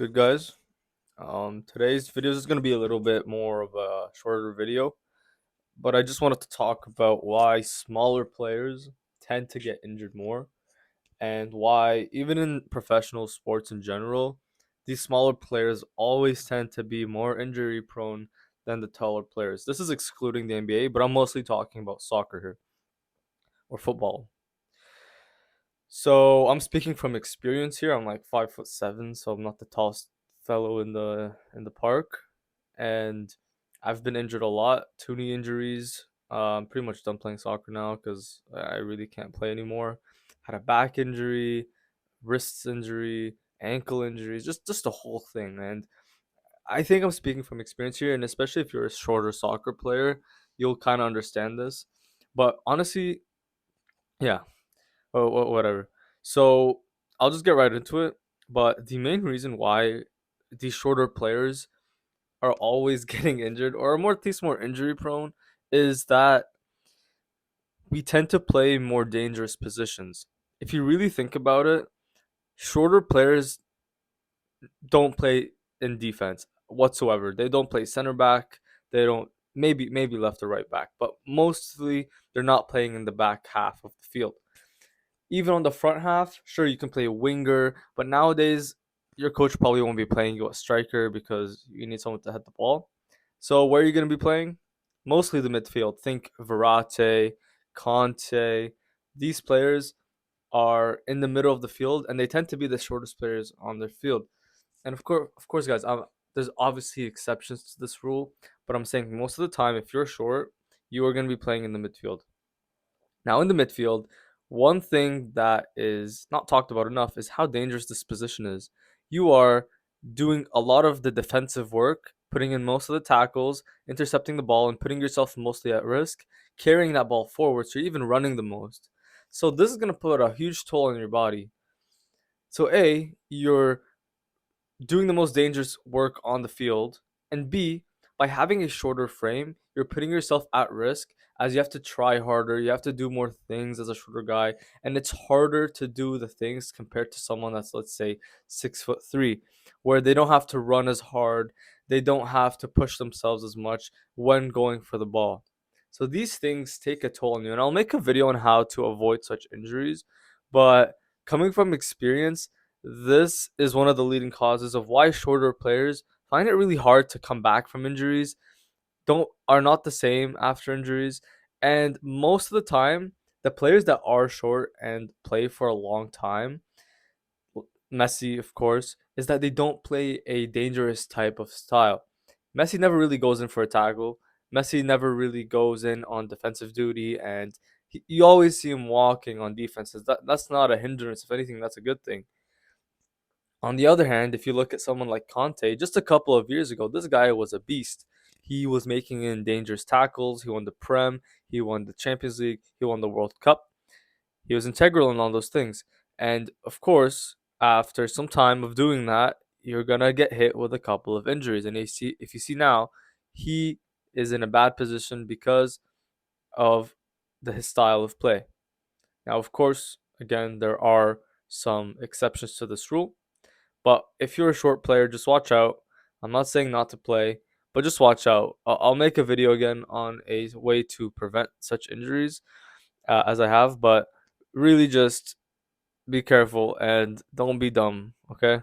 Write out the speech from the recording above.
Good guys. Today's video is going to be a little bit more of a shorter video, but I just wanted to talk about why smaller players tend to get injured more and why even in professional sports in general, these smaller players always tend to be more injury prone than the taller players. This is excluding the NBA, but I'm mostly talking about soccer here or football. So I'm speaking from experience here. I'm like 5'7", so I'm not the tallest fellow in the park, and I've been injured a lot. Two knee injuries. I'm pretty much done playing soccer now because I really can't play anymore. Had a back injury, wrist injury, ankle injuries, just the whole thing. And I think I'm speaking from experience here, and especially if you're a shorter soccer player, you'll kind of understand this. But honestly, yeah, whatever. So I'll just get right into it. But the main reason why these shorter players are always getting injured, or more at least more injury prone, is that we tend to play more dangerous positions. If you really think about it, shorter players don't play in defense whatsoever. They don't play center back. They don't maybe left or right back, but mostly they're not playing in the back half of the field. Even on the front half, sure you can play a winger, but nowadays your coach probably won't be playing you a striker because you need someone to head the ball. So where are you going to be playing? Mostly the midfield. Think Verratti, Conte. These players are in the middle of the field, and they tend to be the shortest players on their field. And of course, guys, there's obviously exceptions to this rule, but I'm saying most of the time, if you're short, you are going to be playing in the midfield. Now, in the midfield, one thing that is not talked about enough is how dangerous this position is. You are doing a lot of the defensive work, putting in most of the tackles, intercepting the ball, and putting yourself mostly at risk, carrying that ball forward, so you're even running the most. So, this is going to put a huge toll on your body. So, A, you're doing the most dangerous work on the field, and B, by having a shorter frame, you're putting yourself at risk as you have to try harder, you have to do more things as a shorter guy, and it's harder to do the things compared to someone that's, let's say, 6'3", where they don't have to run as hard, they don't have to push themselves as much when going for the ball. So these things take a toll on you, and I'll make a video on how to avoid such injuries, but coming from experience, this is one of the leading causes of why shorter players find it really hard to come back from injuries, don't are not the same after injuries, and most of the time, the players that are short and play for a long time, Messi, of course, is that they don't play a dangerous type of style. Messi never really goes in for a tackle. Messi never really goes in on defensive duty, and you always see him walking on defenses. That's not a hindrance. If anything, that's a good thing. On the other hand, if you look at someone like Conte, just a couple of years ago, this guy was a beast. He was making in dangerous tackles. He won the Prem. He won the Champions League. He won the World Cup. He was integral in all those things. And of course, after some time of doing that, you're gonna get hit with a couple of injuries. And if you see now, he is in a bad position because of his style of play. Now, of course, again, there are some exceptions to this rule. But if you're a short player, just watch out. I'm not saying not to play, but just watch out. I'll make a video again on a way to prevent such injuries as I have, but really just be careful and don't be dumb, okay?